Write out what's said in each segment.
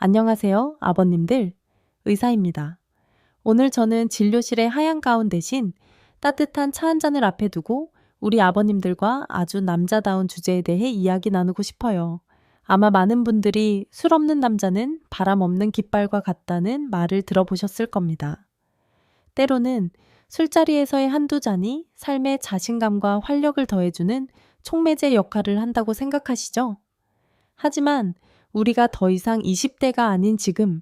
안녕하세요, 아버님들. 의사입니다. 오늘 저는 진료실의 하얀 가운 대신 따뜻한 차 한 잔을 앞에 두고 우리 아버님들과 아주 남자다운 주제에 대해 이야기 나누고 싶어요. 아마 많은 분들이 술 없는 남자는 바람 없는 깃발과 같다는 말을 들어보셨을 겁니다. 때로는 술자리에서의 한두 잔이 삶의 자신감과 활력을 더해주는 촉매제 역할을 한다고 생각하시죠? 하지만 우리가 더 이상 20대가 아닌 지금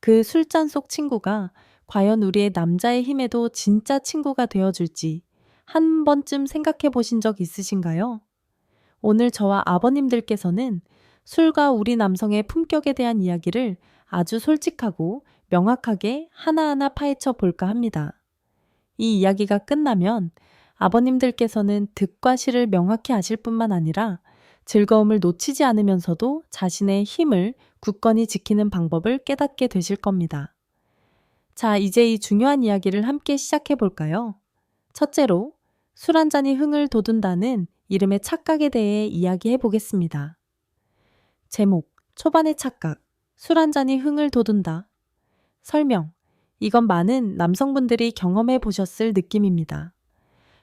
그 술잔 속 친구가 과연 우리의 남자의 힘에도 진짜 친구가 되어줄지 한 번쯤 생각해 보신 적 있으신가요? 오늘 저와 아버님들께서는 술과 우리 남성의 품격에 대한 이야기를 아주 솔직하고 명확하게 하나하나 파헤쳐 볼까 합니다. 이 이야기가 끝나면 아버님들께서는 득과 실을 명확히 아실 뿐만 아니라 즐거움을 놓치지 않으면서도 자신의 힘을 굳건히 지키는 방법을 깨닫게 되실 겁니다. 자, 이제 이 중요한 이야기를 함께 시작해 볼까요? 첫째로, 술 한 잔이 흥을 돋운다는 이름의 착각에 대해 이야기해 보겠습니다. 제목, 초반의 착각, 술 한 잔이 흥을 돋운다. 설명, 이건 많은 남성분들이 경험해 보셨을 느낌입니다.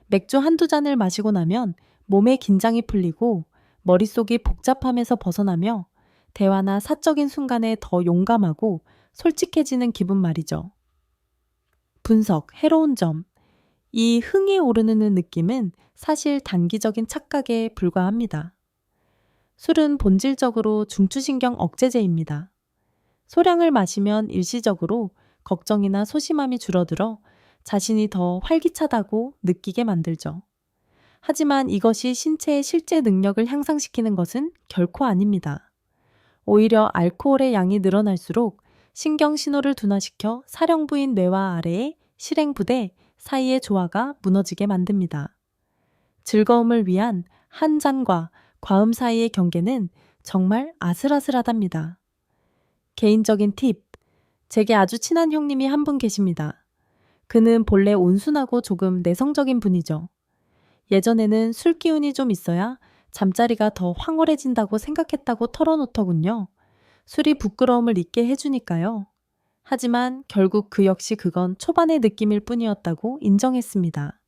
맥주 한두 잔을 마시고 나면 몸의 긴장이 풀리고 머릿속이 복잡함에서 벗어나며 대화나 사적인 순간에 더 용감하고 솔직해지는 기분 말이죠. 분석, 해로운 점. 이 흥이 오르는 느낌은 사실 단기적인 착각에 불과합니다. 술은 본질적으로 중추신경 억제제입니다. 소량을 마시면 일시적으로 걱정이나 소심함이 줄어들어 자신이 더 활기차다고 느끼게 만들죠. 하지만 이것이 신체의 실제 능력을 향상시키는 것은 결코 아닙니다. 오히려 알코올의 양이 늘어날수록 신경 신호를 둔화시켜 사령부인 뇌와 아래의 실행부대 사이의 조화가 무너지게 만듭니다. 즐거움을 위한 한 잔과 과음 사이의 경계는 정말 아슬아슬하답니다. 개인적인 팁, 제게 아주 친한 형님이 한 분 계십니다. 그는 본래 온순하고 조금 내성적인 분이죠. 예전에는 술 기운이 좀 있어야 잠자리가 더 황홀해진다고 생각했다고 털어놓더군요. 술이 부끄러움을 잊게 해주니까요. 하지만 결국 그 역시 그건 초반의 느낌일 뿐이었다고 인정했습니다.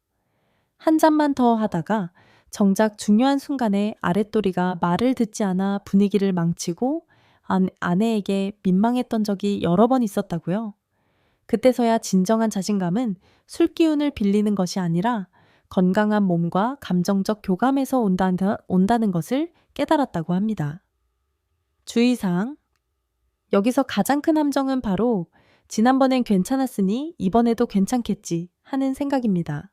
한 잔만 더 하다가 정작 중요한 순간에 아랫도리가 말을 듣지 않아 분위기를 망치고 아내에게 민망했던 적이 여러 번 있었다고요. 그때서야 진정한 자신감은 술 기운을 빌리는 것이 아니라 건강한 몸과 감정적 교감에서 온다는 것을 깨달았다고 합니다. 주의사항. 여기서 가장 큰 함정은 바로 지난번엔 괜찮았으니 이번에도 괜찮겠지 하는 생각입니다.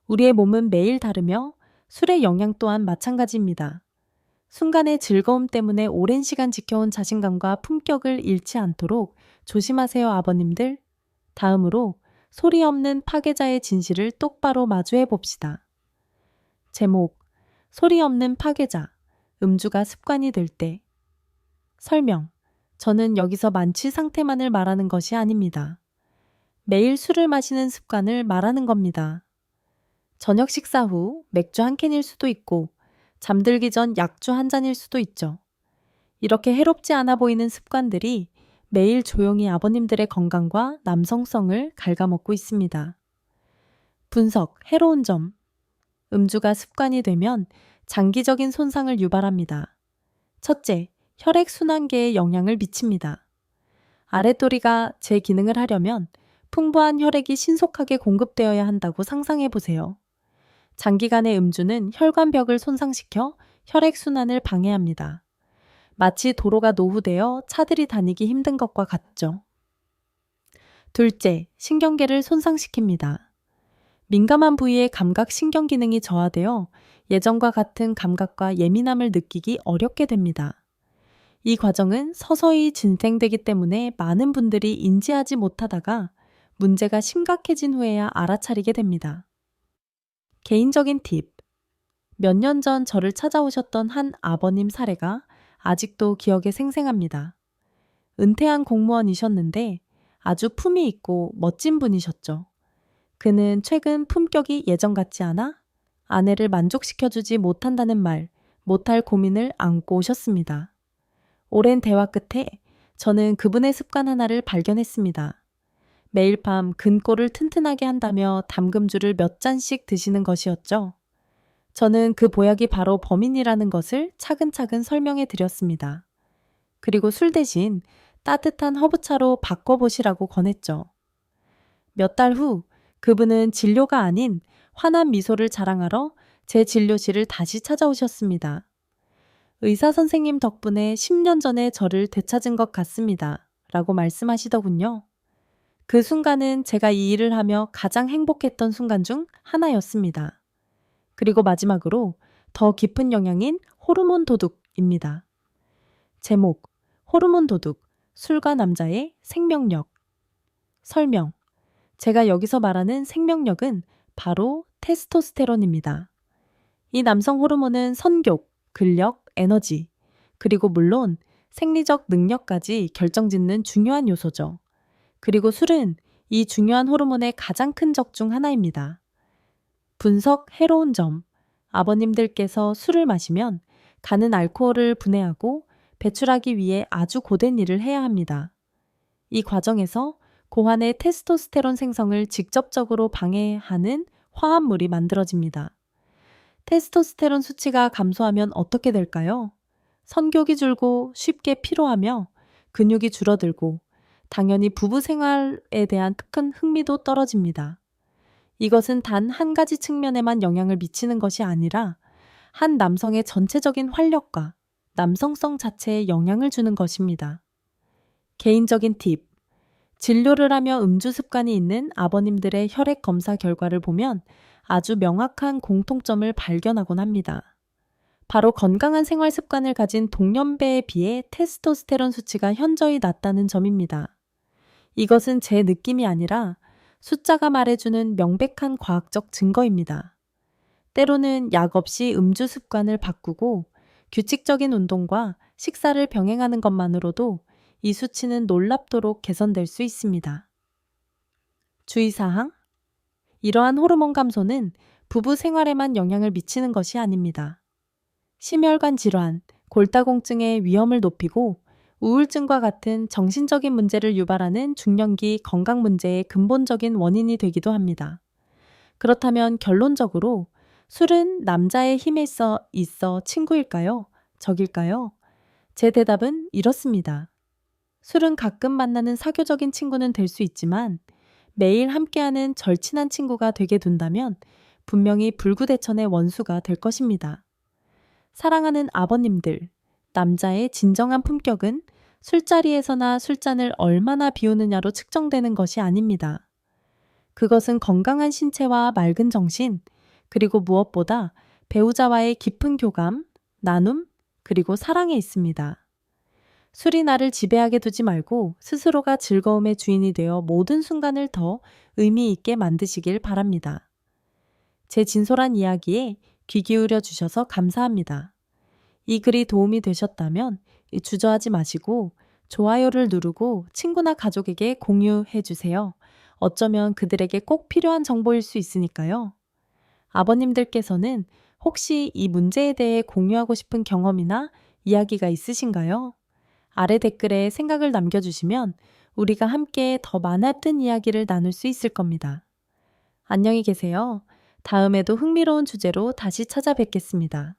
우리의 몸은 매일 다르며 술의 영향 또한 마찬가지입니다. 순간의 즐거움 때문에 오랜 시간 지켜온 자신감과 품격을 잃지 않도록 조심하세요, 아버님들. 다음으로 소리 없는 파괴자의 진실을 똑바로 마주해 봅시다. 제목, 소리 없는 파괴자, 음주가 습관이 될 때. 설명, 저는 여기서 만취 상태만을 말하는 것이 아닙니다. 매일 술을 마시는 습관을 말하는 겁니다. 저녁 식사 후 맥주 한 캔일 수도 있고 잠들기 전 약주 한 잔일 수도 있죠. 이렇게 해롭지 않아 보이는 습관들이 매일 조용히 아버님들의 건강과 남성성을 갉아먹고 있습니다. 분석, 해로운 점. 음주가 습관이 되면 장기적인 손상을 유발합니다. 첫째, 혈액순환계에 영향을 미칩니다. 아랫도리가 제 기능을 하려면 풍부한 혈액이 신속하게 공급되어야 한다고 상상해 보세요. 장기간의 음주는 혈관벽을 손상시켜 혈액순환을 방해합니다. 마치 도로가 노후되어 차들이 다니기 힘든 것과 같죠. 둘째, 신경계를 손상시킵니다. 민감한 부위의 감각 신경 기능이 저하되어 예전과 같은 감각과 예민함을 느끼기 어렵게 됩니다. 이 과정은 서서히 진행되기 때문에 많은 분들이 인지하지 못하다가 문제가 심각해진 후에야 알아차리게 됩니다. 개인적인 팁. 몇 년 전 저를 찾아오셨던 한 아버님 사례가 아직도 기억에 생생합니다. 은퇴한 공무원이셨는데 아주 품이 있고 멋진 분이셨죠. 그는 최근 품격이 예전 같지 않아 아내를 만족시켜주지 못한다는 말, 못할 고민을 안고 오셨습니다. 오랜 대화 끝에 저는 그분의 습관 하나를 발견했습니다. 매일 밤 근골을 튼튼하게 한다며 담금주를 몇 잔씩 드시는 것이었죠. 저는 그 보약이 바로 범인이라는 것을 차근차근 설명해 드렸습니다. 그리고 술 대신 따뜻한 허브차로 바꿔보시라고 권했죠. 몇 달 후 그분은 진료가 아닌 환한 미소를 자랑하러 제 진료실을 다시 찾아오셨습니다. 의사 선생님 덕분에 10년 전에 저를 되찾은 것 같습니다. 라고 말씀하시더군요. 그 순간은 제가 이 일을 하며 가장 행복했던 순간 중 하나였습니다. 그리고 마지막으로 더 깊은 영향인 호르몬 도둑입니다. 제목, 호르몬 도둑, 술과 남자의 생명력. 설명, 제가 여기서 말하는 생명력은 바로 테스토스테론입니다. 이 남성 호르몬은 선교, 근력, 에너지, 그리고 물론 생리적 능력까지 결정짓는 중요한 요소죠. 그리고 술은 이 중요한 호르몬의 가장 큰 적 중 하나입니다. 분석 해로운 점. 아버님들께서 술을 마시면 간은 알코올을 분해하고 배출하기 위해 아주 고된 일을 해야 합니다. 이 과정에서 고환의 테스토스테론 생성을 직접적으로 방해하는 화합물이 만들어집니다. 테스토스테론 수치가 감소하면 어떻게 될까요? 선격이 줄고 쉽게 피로하며 근육이 줄어들고 당연히 부부 생활에 대한 큰 흥미도 떨어집니다. 이것은 단 한 가지 측면에만 영향을 미치는 것이 아니라 한 남성의 전체적인 활력과 남성성 자체에 영향을 주는 것입니다. 개인적인 팁. 진료를 하며 음주 습관이 있는 아버님들의 혈액 검사 결과를 보면 아주 명확한 공통점을 발견하곤 합니다. 바로 건강한 생활 습관을 가진 동년배에 비해 테스토스테론 수치가 현저히 낮다는 점입니다. 이것은 제 느낌이 아니라 숫자가 말해주는 명백한 과학적 증거입니다. 때로는 약 없이 음주 습관을 바꾸고 규칙적인 운동과 식사를 병행하는 것만으로도 이 수치는 놀랍도록 개선될 수 있습니다. 주의사항. 이러한 호르몬 감소는 부부 생활에만 영향을 미치는 것이 아닙니다. 심혈관 질환, 골다공증의 위험을 높이고 우울증과 같은 정신적인 문제를 유발하는 중년기 건강 문제의 근본적인 원인이 되기도 합니다. 그렇다면 결론적으로 술은 남자의 힘에 있어 친구일까요? 적일까요? 제 대답은 이렇습니다. 술은 가끔 만나는 사교적인 친구는 될 수 있지만 매일 함께하는 절친한 친구가 되게 둔다면 분명히 불구대천의 원수가 될 것입니다. 사랑하는 아버님들, 남자의 진정한 품격은 술자리에서나 술잔을 얼마나 비우느냐로 측정되는 것이 아닙니다. 그것은 건강한 신체와 맑은 정신, 그리고 무엇보다 배우자와의 깊은 교감, 나눔, 그리고 사랑에 있습니다. 술이 나를 지배하게 두지 말고 스스로가 즐거움의 주인이 되어 모든 순간을 더 의미 있게 만드시길 바랍니다. 제 진솔한 이야기에 귀 기울여 주셔서 감사합니다. 이 글이 도움이 되셨다면 주저하지 마시고 좋아요를 누르고 친구나 가족에게 공유해 주세요. 어쩌면 그들에게 꼭 필요한 정보일 수 있으니까요. 아버님들께서는 혹시 이 문제에 대해 공유하고 싶은 경험이나 이야기가 있으신가요? 아래 댓글에 생각을 남겨주시면 우리가 함께 더 많았던 이야기를 나눌 수 있을 겁니다. 안녕히 계세요. 다음에도 흥미로운 주제로 다시 찾아뵙겠습니다.